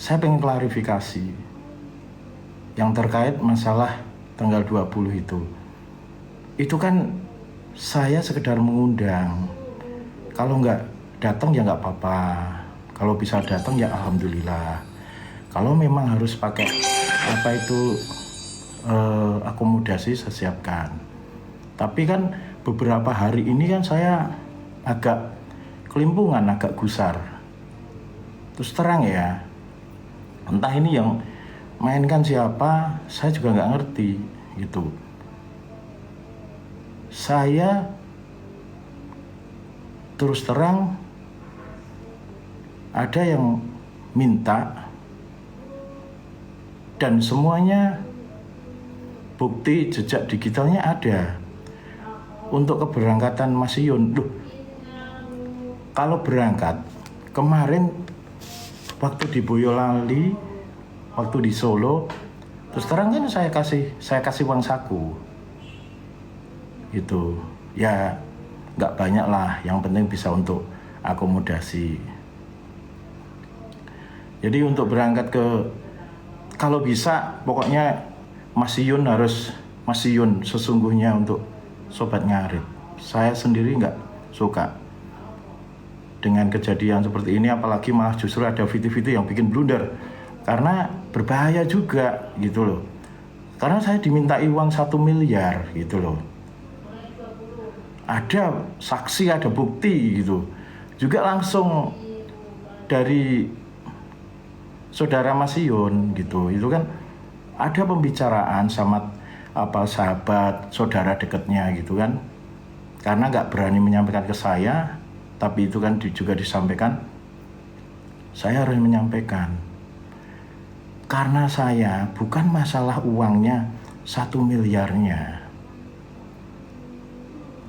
saya pengen klarifikasi yang terkait masalah tanggal 20 itu. Itu kan saya sekedar mengundang. Kalau nggak datang ya nggak apa-apa. Kalau bisa datang ya alhamdulillah. Kalau memang harus pakai apa itu akomodasi saya siapkan. Tapi kan beberapa hari ini kan saya agak kelimpungan, agak gusar. Terus terang ya, entah ini yang mainkan siapa, saya juga nggak ngerti gitu. Saya terus terang ada yang minta dan semuanya bukti jejak digitalnya ada untuk keberangkatan Mas Yun. Loh, kalau berangkat kemarin waktu di Boyolali, waktu di Solo, terus terang kan saya kasih uang saku itu ya, nggak banyak lah, yang penting bisa untuk akomodasi. Jadi untuk berangkat kalau bisa pokoknya Mas Yun sesungguhnya untuk Sobat Ngarit. Saya sendiri nggak suka dengan kejadian seperti ini, apalagi malah justru ada video-video yang bikin blunder, karena berbahaya juga gitu loh. Karena saya dimintai uang 1 miliar gitu loh, ada saksi, ada bukti gitu, juga langsung dari saudara Mas Yun gitu. Itu kan ada pembicaraan sama sahabat saudara dekatnya gitu kan, karena nggak berani menyampaikan ke saya, tapi itu kan juga disampaikan, saya harus menyampaikan. Karena saya bukan masalah uangnya 1 miliarnya.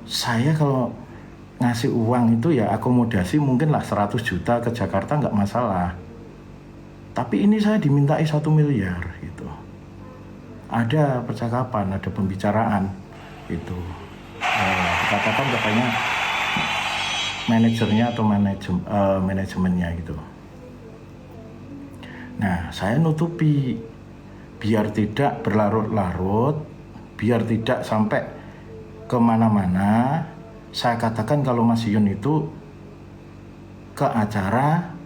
Saya kalau ngasih uang itu ya akomodasi mungkin lah 100 juta ke Jakarta nggak masalah. Tapi ini saya dimintai 1 miliar gitu. Ada percakapan, ada pembicaraan itu. Dikatakan katanya manajernya atau manajemennya gitu. Nah, saya nutupi biar tidak berlarut-larut, biar tidak sampai kemana-mana. Saya katakan kalau Mas Yun itu ke acara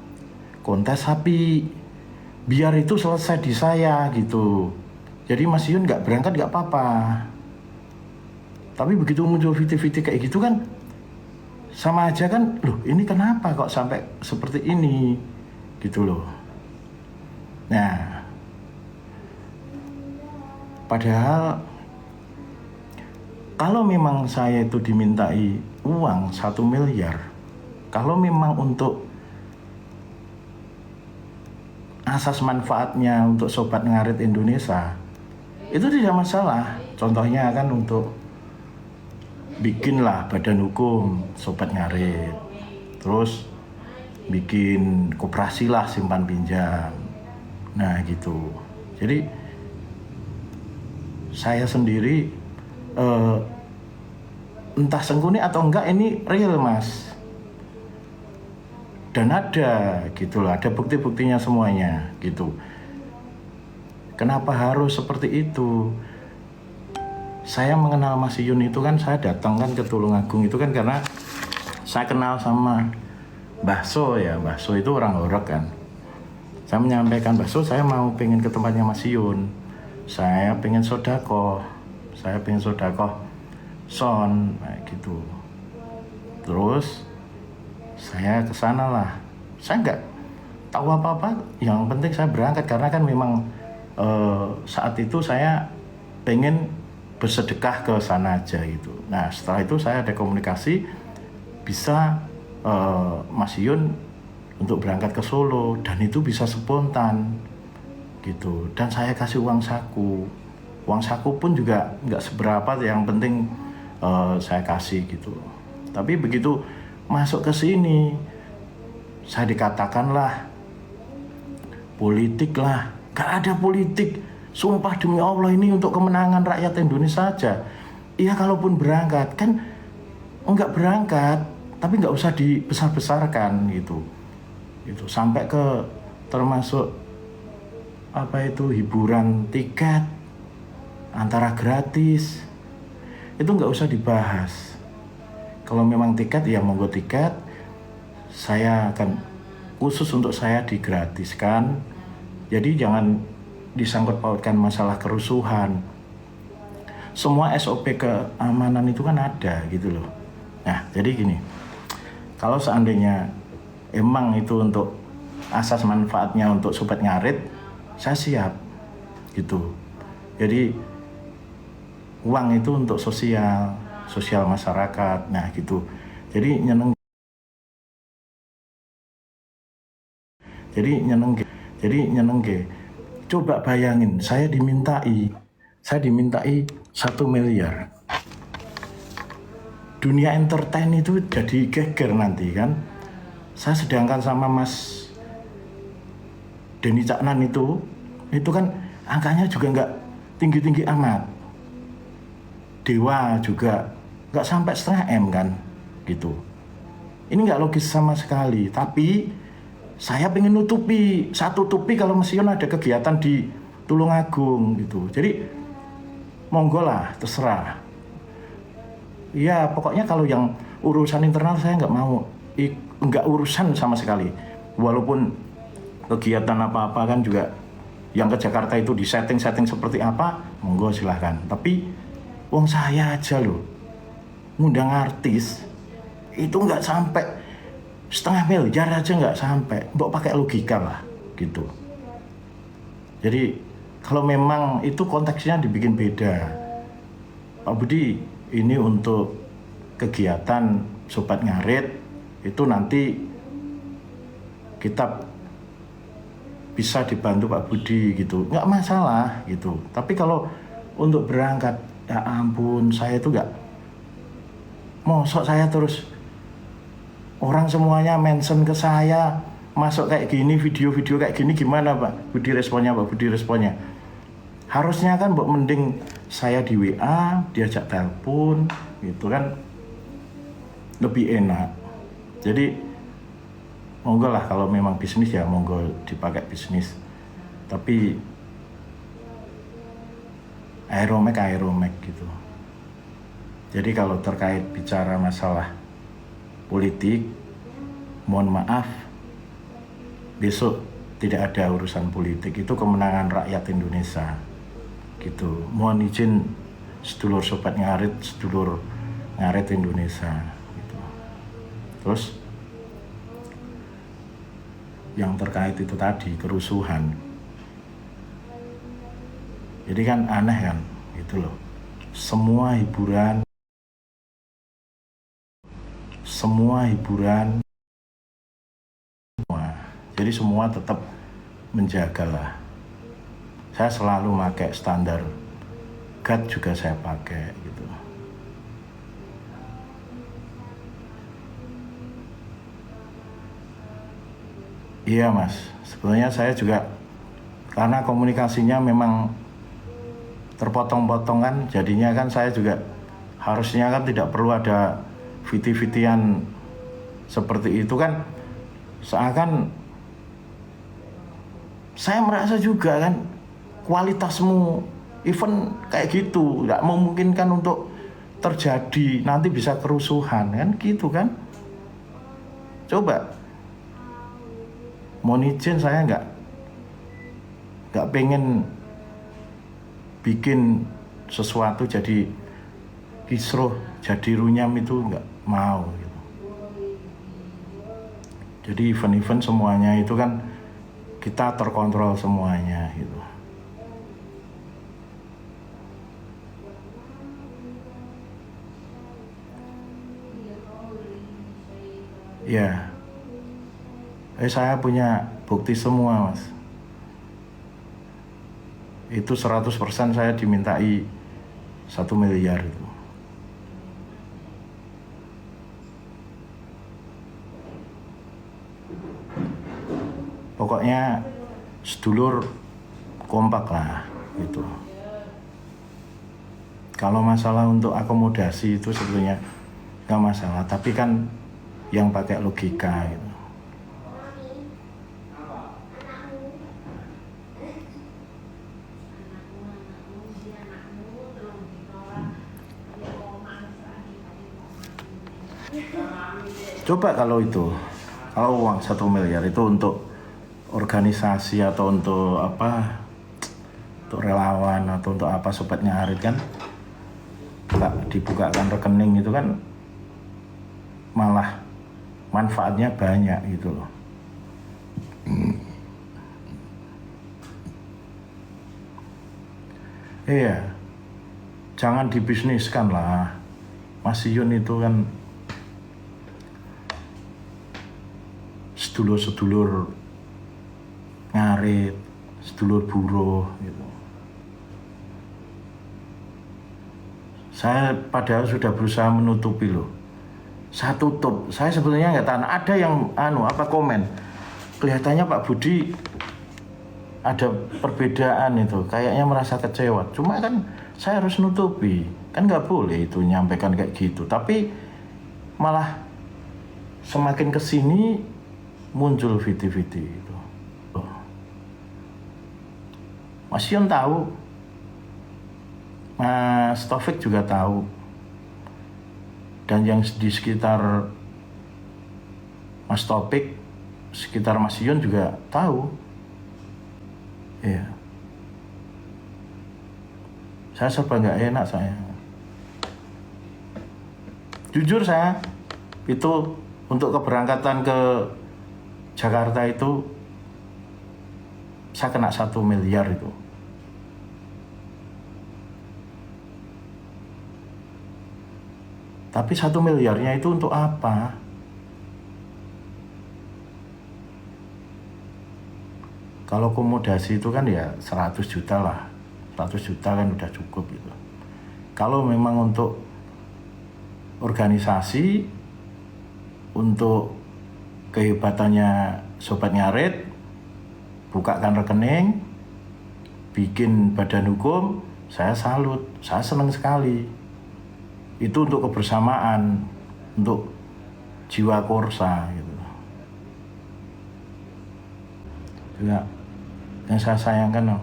kontes sapi, biar itu selesai di saya gitu. Jadi Mas Yun nggak berangkat nggak apa-apa. Tapi begitu muncul video-video kayak gitu kan, sama aja kan, loh ini kenapa kok sampai seperti ini gitu loh. Nah, padahal kalau memang saya itu dimintai uang 1 miliar, kalau memang untuk asas manfaatnya untuk Sobat Ngarit Indonesia, itu tidak masalah. Contohnya kan untuk bikinlah badan hukum Sobat Ngarit, terus bikin koperasi lah simpan pinjam. Nah gitu. Jadi saya sendiri entah sengkuni atau enggak, ini real Mas, dan ada gitu loh, ada bukti-buktinya semuanya gitu. Kenapa harus seperti itu? Saya mengenal Mas Yun itu kan, saya datang kan ke Tulungagung itu kan karena saya kenal sama Mbah So ya. Mbah So itu orang Horok kan. Saya menyampaikan, Mbah So saya mau pengen ke tempatnya Mas Yun, saya pengen sodakoh son gitu. Terus saya kesana lah. Saya nggak tahu apa-apa, yang penting saya berangkat karena kan memang saat itu saya pengen bersedekah ke sana aja gitu. Nah setelah itu saya ada komunikasi bisa Mas Yun untuk berangkat ke Solo, dan itu bisa spontan gitu. Dan saya kasih uang saku pun juga nggak seberapa, yang penting saya kasih gitu. Tapi begitu masuk ke sini, saya dikatakan lah politik lah. Gak ada politik, sumpah demi Allah, ini untuk kemenangan rakyat Indonesia saja. Iya kalaupun berangkat kan enggak berangkat, tapi nggak usah dibesar-besarkan gitu. Sampai ke termasuk apa itu hiburan tiket antara gratis itu nggak usah dibahas. Kalau memang tiket ya monggo tiket, saya akan khusus untuk saya digratiskan. Jadi jangan disangkut pautkan masalah kerusuhan. Semua SOP keamanan itu kan ada gitu loh. Nah jadi gini, kalau seandainya emang itu untuk asas manfaatnya untuk sobat ngarit, saya siap gitu. Jadi uang itu untuk sosial masyarakat, nah gitu. Jadi nyeneng, jadi nyeneng ke. Coba bayangin, saya dimintai 1 miliar. Dunia entertain itu jadi geger nanti kan. Saya sedangkan sama Mas Denny Caknan itu kan angkanya juga nggak tinggi-tinggi amat. Dewa juga nggak sampai setengah M kan, gitu. Ini nggak logis sama sekali. Tapi saya pengen nutupi kalau mesion ada kegiatan di Tulungagung gitu. Jadi monggo lah, terserah. Ya pokoknya kalau yang urusan internal saya nggak mau, nggak urusan sama sekali. Walaupun kegiatan apa-apa kan juga yang ke Jakarta itu di setting seperti apa, monggo silahkan. Tapi wong saya aja loh ngundang artis itu nggak sampai setengah miliar aja, nggak sampai. Mbok pakai logika lah gitu. Jadi kalau memang itu konteksnya dibikin beda, Pak Budi, ini untuk kegiatan sobat ngarit itu nanti kita bisa dibantu Pak Budi gitu, nggak masalah gitu. Tapi kalau untuk berangkat, ya ampun, saya itu nggak, mosok saya terus orang semuanya mention ke saya masuk kayak gini, video-video kayak gini, gimana Pak Budi responnya? Harusnya kan mbok mending saya di WA diajak telepon gitu kan, lebih enak. Jadi monggo lah, kalau memang bisnis ya monggo dipakai bisnis. Tapi aeromek gitu. Jadi kalau terkait bicara masalah politik, mohon maaf, besok tidak ada urusan politik. Itu kemenangan rakyat Indonesia gitu. Mohon izin sedulur sobat ngarit, sedulur ngarit Indonesia gitu. Terus yang terkait itu tadi, kerusuhan. Jadi kan aneh kan, gitu loh. Semua hiburan, jadi semua tetap menjagalah. Saya selalu pakai standar GAT juga saya pakai gitu. Iya Mas, sebenarnya saya juga karena komunikasinya memang terpotong-potong kan, jadinya kan saya juga harusnya kan tidak perlu ada viti-vitian seperti itu kan. Seakan saya merasa juga kan kualitasmu event kayak gitu nggak memungkinkan untuk terjadi, nanti bisa kerusuhan kan gitu kan. Coba mohon izin, saya nggak pengen bikin sesuatu jadi kisruh, jadi runyam, itu nggak mau gitu. Jadi event-event semuanya itu kan kita terkontrol semuanya gitu. Ya, saya punya bukti semua Mas. Itu 100% saya dimintai 1 miliar itu. Pokoknya sedulur kompak lah gitu. Kalau masalah untuk akomodasi itu sebetulnya nggak masalah, tapi kan yang pakai logika gitu. Coba kalau uang 1 miliar itu untuk organisasi atau untuk apa, untuk relawan atau untuk apa sobatnya Arit kan, nggak dibukakan rekening itu kan malah manfaatnya banyak gitu loh. Iya, jangan dibisniskan lah. Mas Yun itu kan sedulur-sedulur Ngarit, sedulur buruh gitu. Saya padahal sudah berusaha menutupi loh. Saya tutup. Saya sebenarnya nggak tahan. Ada yang komen. Kelihatannya Pak Budi ada perbedaan itu. Kayaknya merasa kecewa. Cuma kan saya harus nutupi. Kan nggak boleh itu nyampaikan kayak gitu. Tapi malah semakin kesini muncul viti-viti itu. Mas Yun tahu, Mas Taufik juga tahu, dan yang di sekitar Mas Taufik, sekitar Mas Yun juga tahu. Iya. Saya serba nggak enak saya. Jujur saya itu untuk keberangkatan ke Jakarta itu saya kena 1 miliar itu. Tapi 1 miliarnya itu untuk apa? Kalau akomodasi itu kan ya 100 juta lah. 100 juta kan udah cukup gitu. Kalau memang untuk organisasi, untuk kehebatannya Sobat Ngarit, bukakan rekening, bikin badan hukum, saya salut, saya senang sekali. Itu untuk kebersamaan, untuk jiwa korsa gitu. Juga yang saya sayangkan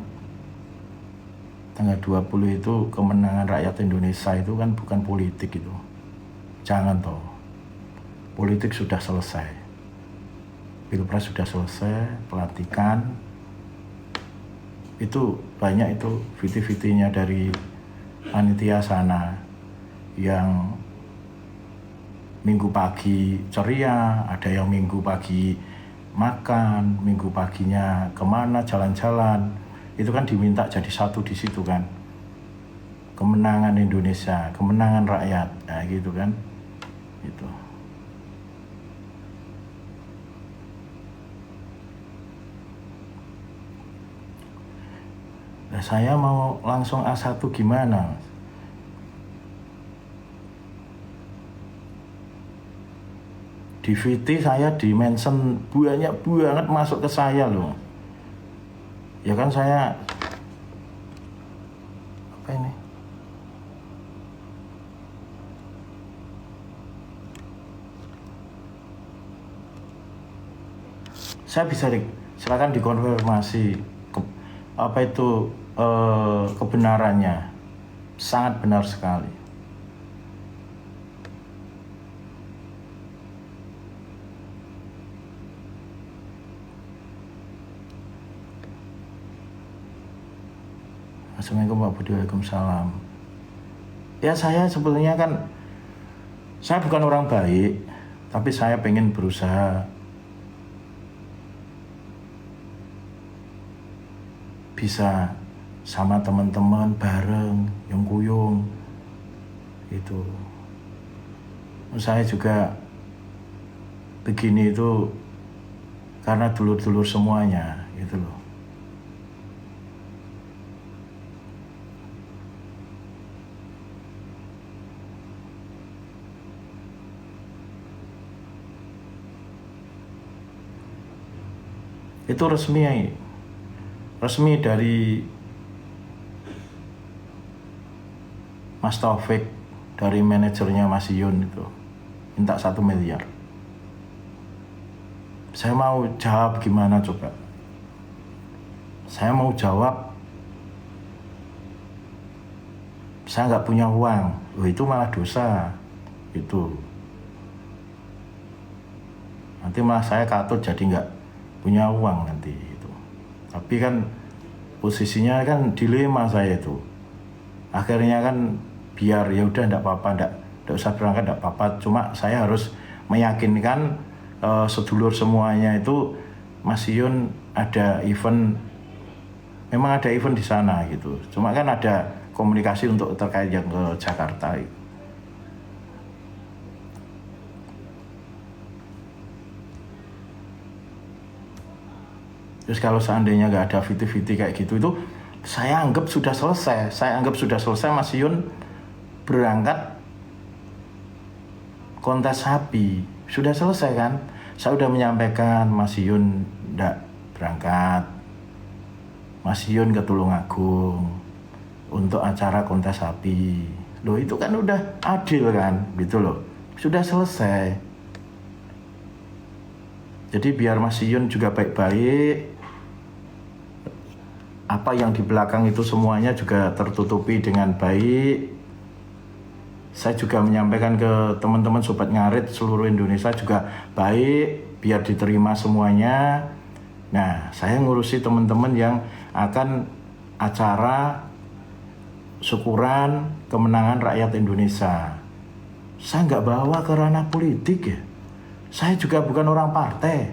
tanggal 20 itu kemenangan rakyat Indonesia itu kan bukan politik itu. Jangan toh. Politik sudah selesai. Pilpres sudah selesai, pelantikan. Itu banyak itu viti-vitinya dari panitia sana yang minggu pagi ceria, ada yang minggu pagi makan, minggu paginya kemana jalan-jalan. Itu kan diminta jadi satu di situ kan. Kemenangan Indonesia, kemenangan rakyat, nah gitu kan. Itu. Nah, saya mau langsung A1 gimana? Di VT saya di mention banyak banget masuk ke saya loh. Ya kan saya apa ini? Saya bisa silakan dikonfirmasi apa itu kebenarannya. Sangat benar sekali. Assalamualaikum Pak Budi, waalaikumsalam. Ya saya sebetulnya kan, saya bukan orang baik, tapi saya pengen berusaha bisa sama teman-teman bareng, yang kuyung, itu. Saya juga begini itu karena dulur-dulur semuanya, gitu loh. Itu resmi dari Mas Taufik, dari manajernya Mas Yun itu minta 1 miliar. Saya mau jawab gimana coba? Saya mau jawab saya nggak punya uang. Itu malah dosa. Itu nanti malah saya katut jadi nggak punya uang nanti itu. Tapi kan posisinya kan dilema saya itu. Akhirnya kan biar ya udah enggak apa-apa, enggak usah berangkat enggak apa-apa, cuma saya harus meyakinkan sedulur semuanya itu Mas Yun ada event, memang ada event di sana gitu. Cuma kan ada komunikasi untuk terkait yang ke Jakarta. Terus kalau seandainya nggak ada VT-VT kayak gitu, itu saya anggap sudah selesai. Saya anggap sudah selesai Mas Yun berangkat kontes sapi. Sudah selesai kan? Saya udah menyampaikan Mas Yun nggak berangkat. Mas Yun ke Tulungagung untuk acara kontes sapi. Loh itu kan udah adil kan? Gitu loh. Sudah selesai. Jadi biar Mas Yun juga baik-baik, apa yang di belakang itu semuanya juga tertutupi dengan baik. Saya juga menyampaikan ke teman-teman Sobat Ngarit seluruh Indonesia juga baik, biar diterima semuanya. Nah, saya ngurusi teman-teman yang akan acara syukuran kemenangan rakyat Indonesia. Saya nggak bawa ke ranah politik ya. Saya juga bukan orang partai.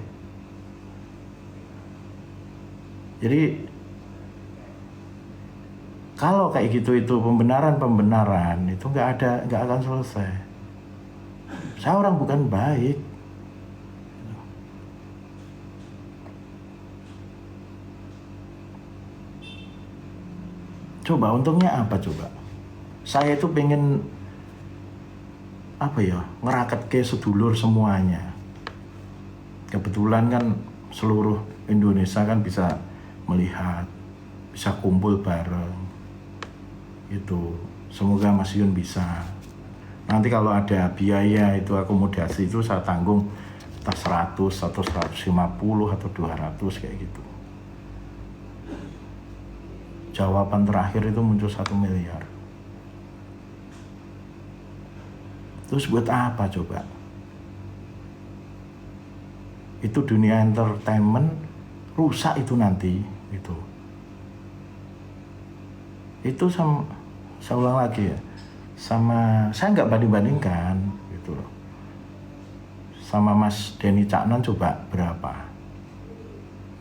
Jadi kalau kayak gitu itu pembenaran itu nggak akan selesai. Saya orang bukan baik. Coba untungnya apa coba? Saya itu pengen apa ya, ngeraket ke sedulur semuanya. Kebetulan kan seluruh Indonesia kan bisa melihat, bisa kumpul bareng. Itu semoga Mas Yun bisa. Nanti kalau ada biaya itu akomodasi itu saya tanggung entah 100 atau 150 atau 200 kayak gitu. Jawaban terakhir itu muncul 1 miliar. Terus buat apa coba? Itu dunia entertainment rusak itu nanti gitu. Itu saya ulang lagi ya, sama saya nggak banding-bandingkan gitu loh. Sama Mas Denny Caknan coba berapa?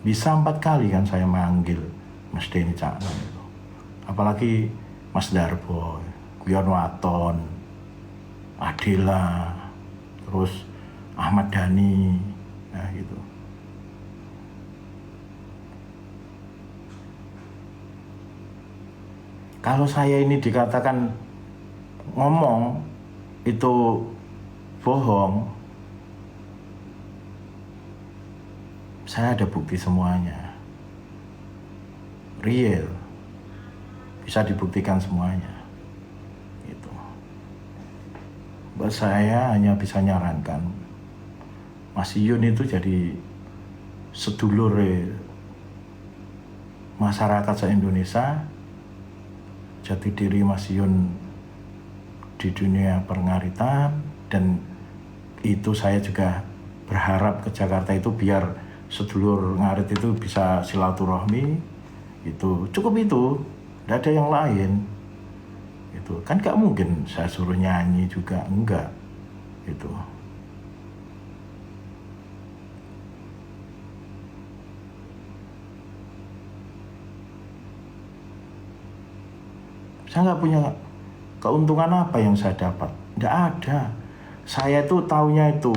Bisa 4 kali kan saya manggil Mas Denny Caknan itu. Apalagi Mas Darboy, Guyon Waton, Adela, terus Ahmad Dhani, nah gitu. Kalau saya ini dikatakan ngomong itu bohong, saya ada bukti semuanya. Real. Bisa dibuktikan semuanya. Gitu. Buat saya hanya bisa nyarankan Mas Yun itu jadi sedulur masyarakat se-Indonesia. Jati diri Mas Yun di dunia pengaritan, dan itu saya juga berharap ke Jakarta itu biar sedulur ngarit itu bisa silaturahmi. Itu cukup, itu tidak ada yang lain. Itu kan gak mungkin saya suruh nyanyi juga, enggak itu. Saya nggak punya keuntungan apa yang saya dapat. Nggak ada. Saya itu taunya itu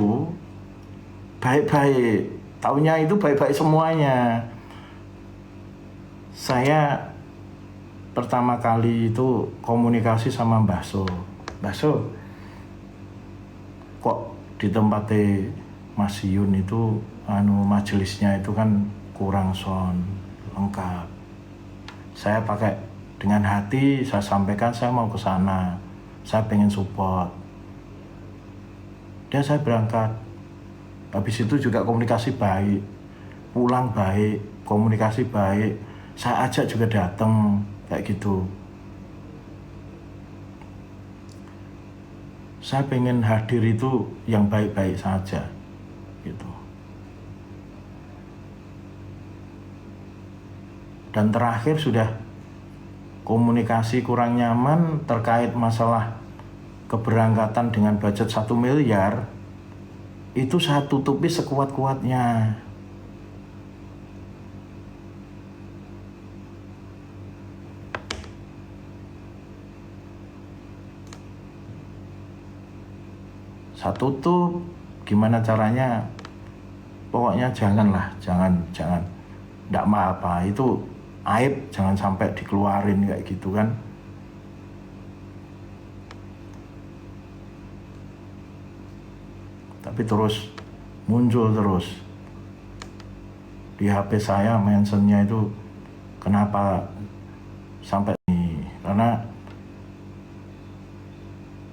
baik-baik. Taunya itu baik-baik semuanya. Saya pertama kali itu komunikasi sama Mbah So. Mbah So, kok di tempatnya Mas Yun itu majelisnya itu kan kurang sound lengkap. Saya pakai dengan hati, saya sampaikan saya mau ke sana, saya pengen support. Dan saya berangkat. Habis itu juga komunikasi baik, pulang baik, komunikasi baik. Saya ajak juga datang kayak gitu. Saya pengen hadir itu yang baik-baik saja, gitu. Dan terakhir sudah komunikasi kurang nyaman terkait masalah keberangkatan dengan budget 1 miliar, itu saya tutupi sekuat-kuatnya. Saya tutup, gimana caranya? Pokoknya janganlah, jangan, enggak apa-apa, itu aib jangan sampai dikeluarin kayak gitu kan. Tapi terus muncul terus di HP saya mentionnya itu, kenapa sampai ini? Karena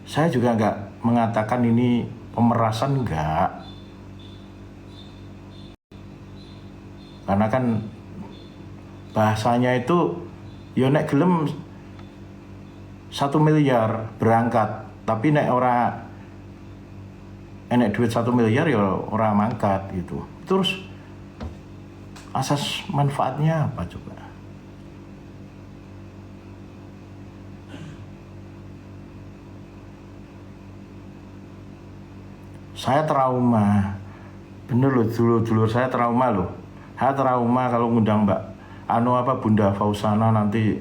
saya juga nggak mengatakan ini pemerasan, enggak. Karena kan bahasanya itu yo nek gelem 1 miliar berangkat, tapi nek ora enek duit 1 miliar ya ora mangkat gitu. Terus asas manfaatnya apa coba? Saya trauma, bener loh, dulur saya trauma loh. Saya trauma kalau ngundang Bunda Fauzana nanti.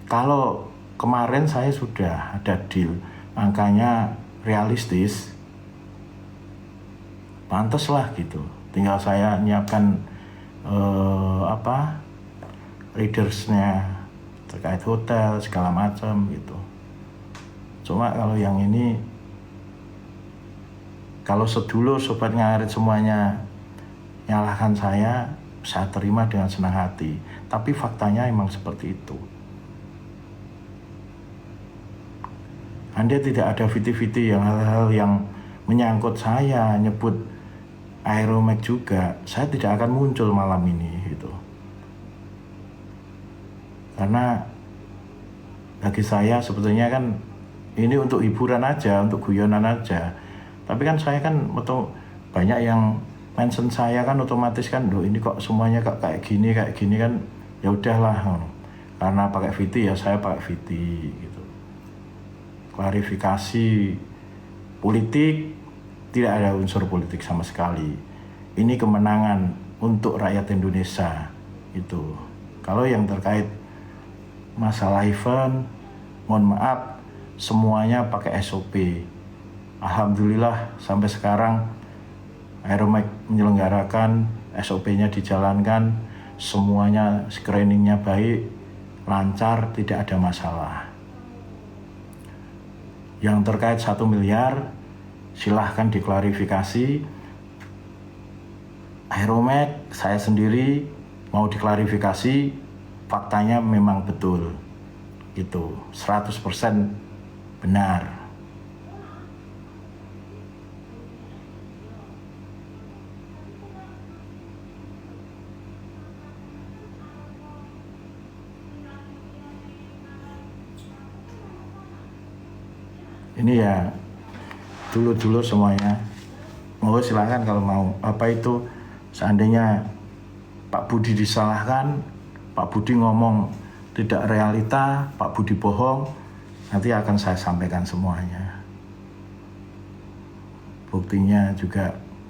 Kalau kemarin saya sudah ada deal, angkanya realistis, pantas lah gitu. Tinggal saya nyiapkan readersnya terkait hotel segala macam gitu. Cuma kalau yang ini, kalau sedulur sobat ngarit semuanya nyalahkan saya terima dengan senang hati. Tapi faktanya emang seperti itu. Anda tidak ada viti-viti yang hal-hal yang menyangkut saya, nyebut Aeromax juga, saya tidak akan muncul malam ini gitu. Karena bagi saya sebetulnya kan ini untuk hiburan aja, untuk guyonan aja. Tapi kan saya kan banyak yang mention saya kan, otomatis kan, loh ini kok semuanya kayak gini kan, ya udahlah, karena pakai VT ya saya pakai VT gitu. Klarifikasi politik, tidak ada unsur politik sama sekali. Ini kemenangan untuk rakyat Indonesia itu. Kalau yang terkait masalah event, mohon maaf, semuanya pakai SOP. Alhamdulillah sampai sekarang Aeromax menyelenggarakan, SOP-nya dijalankan, semuanya screeningnya baik, lancar, tidak ada masalah. Yang terkait 1 miliar, silahkan diklarifikasi. Aeromax, saya sendiri mau diklarifikasi, faktanya memang betul. Itu 100% benar. Ini ya dulur-dulur semuanya, mau silahkan kalau mau. Apa itu, seandainya Pak Budi disalahkan, Pak Budi ngomong tidak realita, Pak Budi bohong, nanti akan saya sampaikan semuanya. Buktinya juga